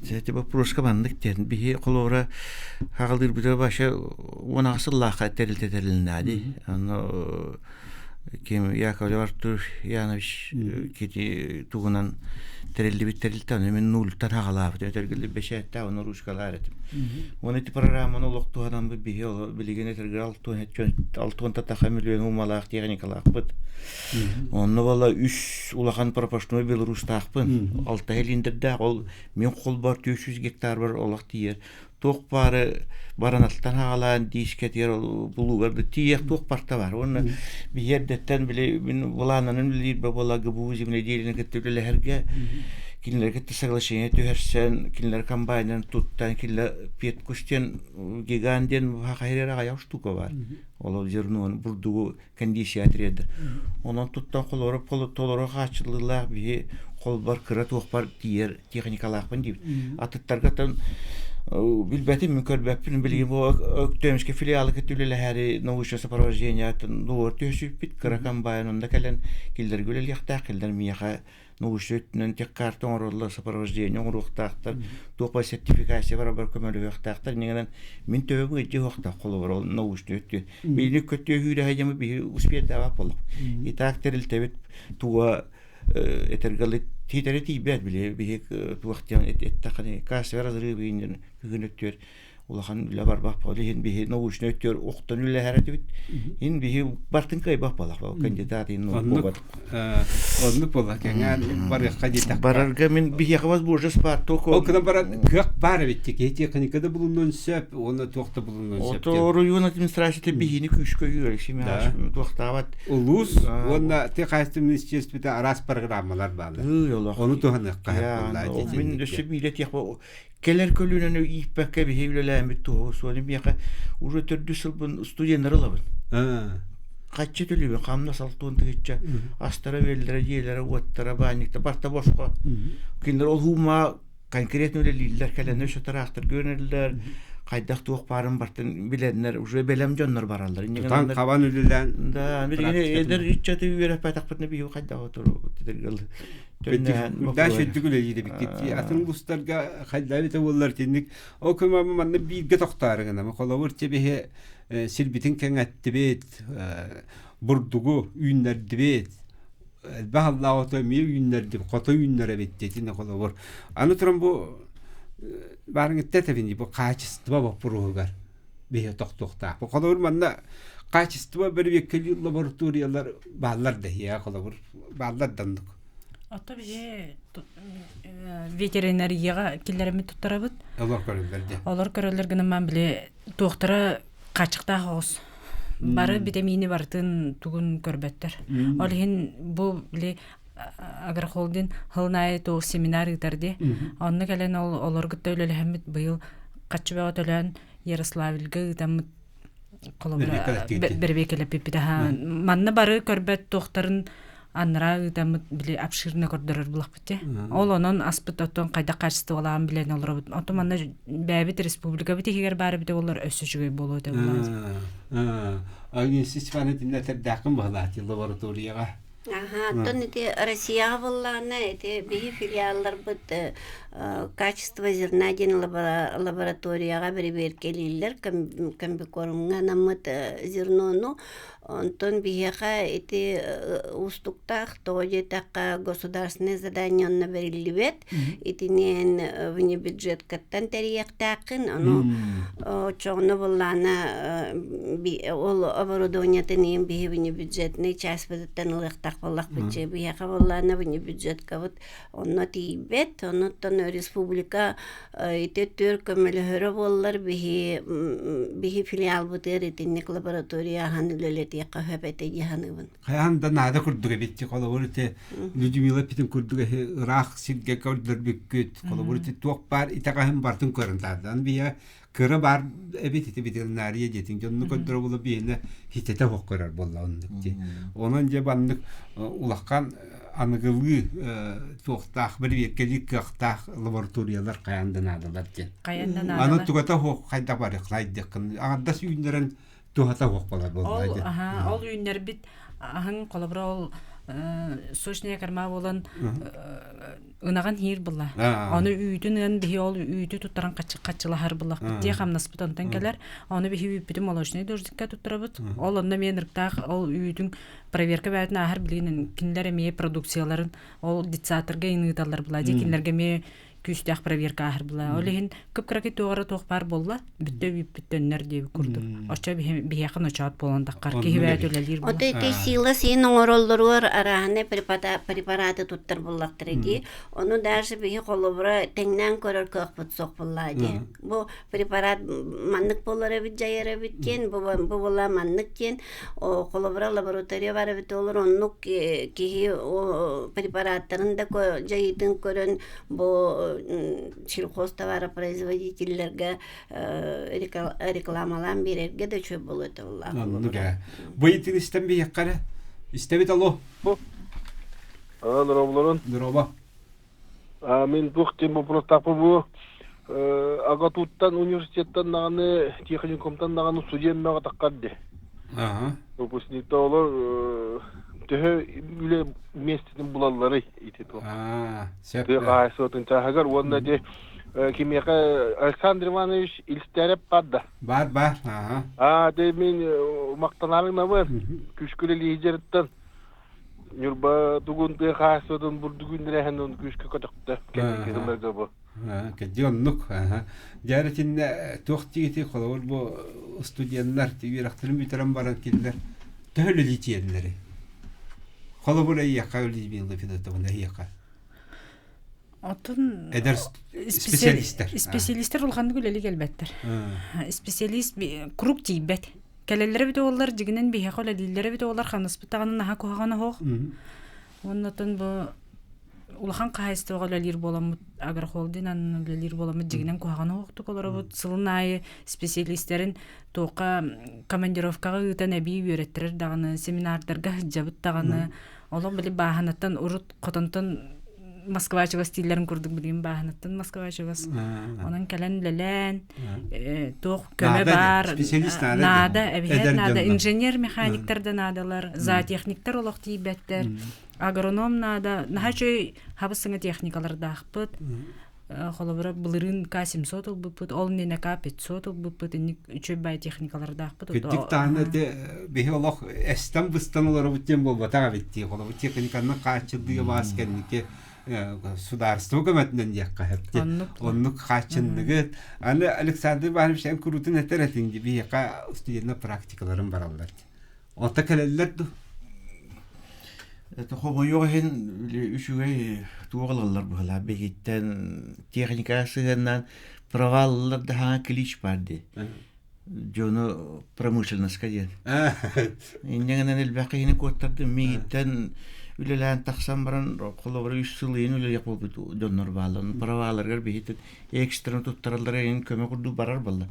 Те вопрос командык тен бихи колора хагалдыр бите баша она сыллаха терилтетелиннади. Аны кем Яковлев Артур Янович кити тугунан терилтен мен нултан хагалап тетергеле бешетта оны рушкалар этим. Оны ти программаны локтуадан бихи билеген тергал алтын тата миллион умалак техникалак бит. Оны бала 3 улахан пропашной Беларусь тақпын. 6 еліндерді ол мен қол бар 300 гектар бар олақ тиер. Тоқ бары баранаттан ағалан дейскетер бұлу барды. Тиек тоқ барта бар. Оны бейердеттен біле, мен бұлананын білейді бола гыбуыз еміне дейліні кеттілі әрге. Кинлер кетті соглашение түйерсен, кинлер комбайнын туттан, кинлер пет күштен гиганден хақайрера аяу штука бар. Ол зернуын бұрдуғы кондисия әтіреді. Онан туттан қолорып, толоры қачылылақ бейі қол бар кыра тоқ бар тиер техникалақпын дейбі. Атыттарғаттан билбәтім мен көрбәппін білген бұл өктемішке филиалы кеттілі әрі научное сопровождение атын дуыр түйесіп бит кыра комбайнында кәлін келдер көлел яқтақ, келдер мияға научный тек картон орлы сопровождение оңруқтақтар, тоқпа сертификация бар көмөлі яқтақтар, негенен мен төбің өтте оқтақ қолы бар ол научный өтте. Бейіне көтте үйрі хайдемі бейі успет давап болық. Итақ терілтебет туға этергалы титери тибет биле бих туактан эттаканы касвер разрывын күгөн өттөр улахан үле бар бак болын бих научный өттөр октон үле харат бит ин бих бартын кай бак балак кандидат ин бобат Онны бола кеңен бар кадита барарга мен бих возможность бар токо ол кына бар кык бар бит техникада булундун сөп оны токта булундун сөп ото район администрацияда бихини күшкө үйрөк шеме токтабат улус онна техасты министерствода арас программалар бар оны тоханы кайралла мен дөшө билет як келер көлүнөн иппекке бихевлелем биту соли бияка уже төрдүсүл бун студенттер алабын каччы төлөбү камна салтуун тегичче астара велдер жээлер оттара баникта барта бошко киндер ол хума конкретно лиллер келен өшө тарактыр гөнөрлөр кайдак тук барын бартын биленнер уже белем жоннор баралар тан кабан үлүлөн да биргене эдер иччаты үйрөп патакпытны бию кайда отуру тедергел Дәші түгілі еді біккетті. Атын ұлыстарға қайдабеті олар тендік. О көмамы манны бейге тоқтарығына. Қолауыр тебе сілбітін кәң әтті бет, бұрдығы үйінлерді бет. Бағалла оты мей үйінлерді, қоты үйінлері беттетіне қолауыр. Аны тұрын бұл барың әттәтәбінде бұл қачыстыба бұл бұрығығар. Бейге тоқтықта. Қолауыр манна қачыстыба бір беккелі лабораториялар бағалар да. Қолауыр бағалар дандық. Ата бие ветеринарияга киллереме туттарабыт. Алар көрөлөр генә мен биле доктора качыкта хос. Бары витамины бартын тугун көрбөттөр. Ал хин бу биле агрохолдин хылнай то семинар итәрде. Анны келен алар гыттөлө хәмит быел качыбага төлән Ярославльга там колобра бербекеле пипида. Манны бары көрбөт докторын анра там биле обширно көрдөрөр булак бите. Ол онон аспыттан кайда качты балам билен олор. Отоманда бәбит республика бите егер бары бите олар өсүшүгөй болот деп. Агин системаны тинлетер дакын баглат лабораторияга. Тон эти Россия воллана эти бихи филиаллар бит качество зерна ден лабораторияга бер келилер комбикормга намыт зернону Антон бихаха эти устуктах тоже такая государственное задание на берилибет эти не вне бюджет каттан терияктакын оно чоно воллана ол оборудование тенем бихи вне бюджетный часть беттен лыктак боллак биче бихаха воллана вне бюджет кавыт оно тибет оно тон республика эти төркөмөлөрө боллар бихи филиал бутер этинник лаборатория ханылелет яка хөбете яханыбын. Хаянда нада курдуга битти колобурте Людмила питин курдуга рах силге көрдөр бүккөт колобурте туак бар итагахым бартын көрүнтадан бия кыры бар эбити ветеринария жетин жонну көдөр болуп бийне хитете хоккорар боллаундукти. Онун же бандык улаккан аныгылы туактак бир векелик кактак лабораториялар каяндан адалар кен. Каяндан адалар. Аны тугата хок кайда бар кылайдыкын. Агдас үйүндөрөн тухата хокпалар болду. Ол үйүндөр бит ахын колобра ол сочная карма болан ынаган хир була. Аны үйдүнөн бихи ол үйдү туттаран качылахар була. Те хамнаспыт онтан келер. Аны бихи үйпүтү молочный дождикка туттарабыт. Ол онда мен ырктак ол үйдүн проверка бәтин ахар билгенин кинлер эме продукцияларын ол диктаторга иныдалар була. Кинлерге ме күстәк проверка ахар була. Олехин көп кракет тоғара тоқпар болла. Бүттөннөр деп курдук. Ача бияқын очат боланда карки хибәтөлелер була. Оте сила син ороллорор арахне препараты туттар буллактыр ди. Onu даже бии колобра теңнен көрөр көкпүт сок буллади. Бу препарат маннык болор бит жайыр биткен, бу була маннык кен. О колобра лаборатория бар бит олор оннук ки препараттарын да жайытын көрөн бу сельхозтоваропроизводительлерге рекламалан берерге де чөп болот Алла. Бу итин истемби яккара. Истебит алло. Здорово. Здорово. Мен бухтем вопрос тапы бу. Агатуттан университеттен наганы техникумтан наганы студентмага таккарды. Выпускникта олар төһө үле местин булаллары итет о. Сеп. Кайсотын тагар онда де кимияка Александр Иванович илстереп бадда. Бар. Де мен мактаналыгына бар. Күшкүле лидерден Нюрба дугун те кайсотын бурдугүндүрө ханын күшкү котокта. Кемелерге бу. Кедионнук. Жарытин тохтигити колор бу студенттер тибирактырын битерен баран килдер. Төһөлү литиенлери. Колобура яка үлибинде фидатовна яка. Отун эдер специалисттер. Специалисттер улганды күлелик элбеттер. Специалист круг тийбет. Келелер бит олар жигинен бие кола диллер бит олар ханыспытаганы наха кохаганы хох. Оннотон бу улхан кайсты оголалир боламыт агрохолдин анналир боламыт жигинен кохаганы хоктук олар бу сылынай специалисттерин тока командировкага ытан эби үйрөттүрөр даганы семинардарга жабыт даганы олар били баханаттан урут котонтон Москвачыгас стиллерин курдук билген баханаттан Москвачыгас. Онан келен лелен тох көмө бар. Нада нада инженер механиктер надалар, зоотехниктер олох тийбеттер. Агроном нада нахачы хабысыңа техникалар дахпыт. Холобра былырын К700 булбыт, ол нене К500 булбыт, үчө бай техникалар дахпыт. Диктаны де бихолох эстан быстанылар буттен болбата битти. Холобра техниканы качылдыгы баскеннике сударство көмөтүнөн якка хепти. Оннук качындыгы. Аны Александр Иванович курутун этеретинги бияка студентна практикаларын баралар. Ота келелер ду. Это хобойоген үшүгөй туогалалар була бегиттен техникасыгынан проваллар да клич барды. Жоно промышленность каден. Индегенен элбакыны коттарды мигиттен үлелән таксам баран колобры 3 сылын үле япып доннор балын провалларга бегиттен экстра туттаралар ен көмө курду барар булды.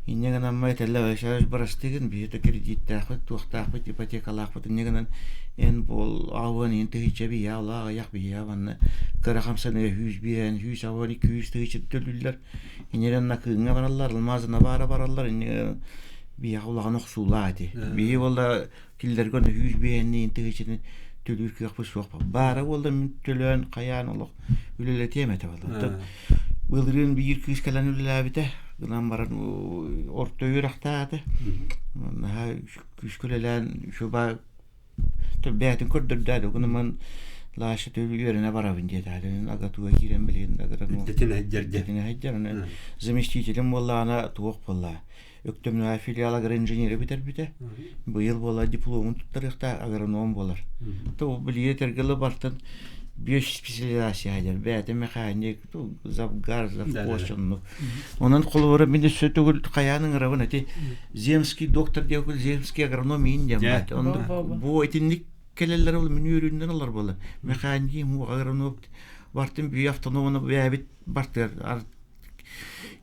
Индеген аммай телле шаш барастыгын бийте кредитте хат туктак ипотекалак бут индегенен en bol avan inte hiçbir yağla ayak bir yavanı karahamsana 100 biyen 100 avan 200 hiç töllüller ineren nakınga barallar almazına barallar in bir yağla noxsulati bir valla killer gönü 100 biyen inte hiç tölür ki yapış yok bara valla min tölön kayan Allah ülele temete valla Wilrin bir kız kalan ülele bite gılan baran orta yürektadı ha küskülelen şu ba Tabiatin kurdurda da man laşa tövüyoruna varavın diye dağılın agatuğa giren bilin agaran Detine hajjar zemestiçilim vallana tuğuk valla öktümlü filiala gar injineri biter bu yıl valla diplomun tuttarıqta agronom bolar to biliye tergele bartan biyoş spesializasyya hajar bäte mekanik to zabgar zappoşunlu onun kolora bir de sötөгül kayanın ravına te zemski doktor diye zemski agronomi diye bu etinlik kelleler ol men üründen alır bolar mekanik mu agronom bartın bir haftanona bäbit bartır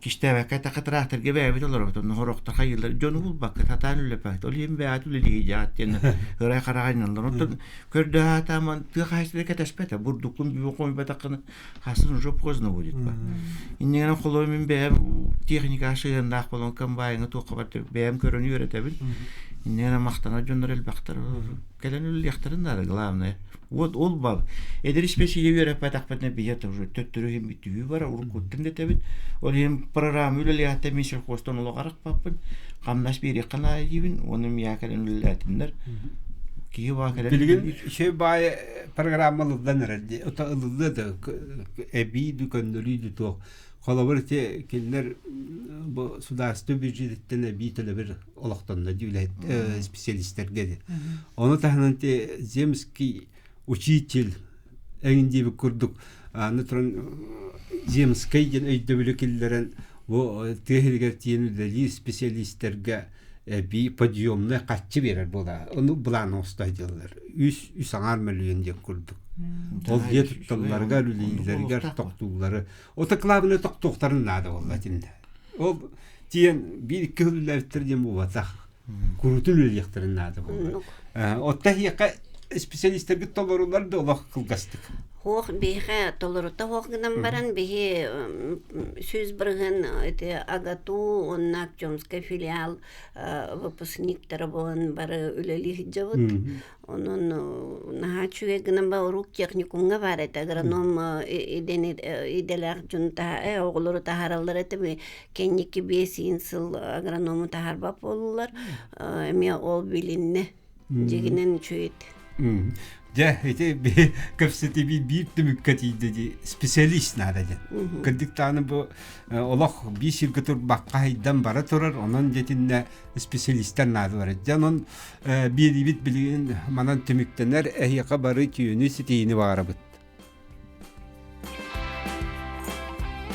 kişte kata katrahtır gibi bäbit olur o horokta hayırlar jonu bul bak tatan öyle pat olayım bäbit öyle diyecek yani hıra karayınlar o kördü hataman tıkaştı kataspeta burdukun bir koyun batakını hasın job kozna будет ba inne kolum ben bäm teknik aşığında falan kambayını tokabatır bäm körünü öğretebil Иннера мақтана жондар элбактар. Келен үллехтерин да главное. Вот ол баб. Эдер спесиале вере патакпатне бият уже төттөрү битүү бар, уркуттун детебит. Ол эм программа үлелехте мисер хостон ологарак паппын. Камнаш бери кана дибин, оны мия келен үллехтиндер. Билген şey bay programmalıdan herhalde. O da ılıdı da ebi dükkanları da kolaborate kimler bu sudarstı bücretten ebi bir olaktan da devlet spesialistler geldi. Onu tahnante zemski учитель enginde bir kurduk. Anlatron zemskayın öydebülüklerin bu tehlikeli deli spesialistlerge bir подъемный kaççı verir bu da. Onu bulan ostaydılar. 3 milyon diye kurduk. Ol diye tuttularga lülilerger toktuları. O taklavını toktukların nadı vallahi. O diyen bir iki hüllevtir diye bu vata. Kurutun lüliyektirin nadı bu. O tahiyaka spesialistler git tolorlar da Allah kılgastık. Hoq bihe tolorutta hoqdan baran bihe söz bırgın agatu onnak Чомска filial выпускниктер болан бары үлелих жабыт. Onun nahaçuge gınan ba uruk teknikumga var et agronom ideler junta oğulları taharallar et kennik besin sıl agronomu taharbap olurlar. Emi ol bilinne jeginen çüyet. Ja, ite bir kapseti bir tümükkati dedi spesialist nerede? Kırdık tane bu Allah bir şirketin bakkaydan bara turar onun jetinde spesialistler nerede var? Canon bir bilin manan tümüktenler ehya kabarı ki üniversiteyini var abıt.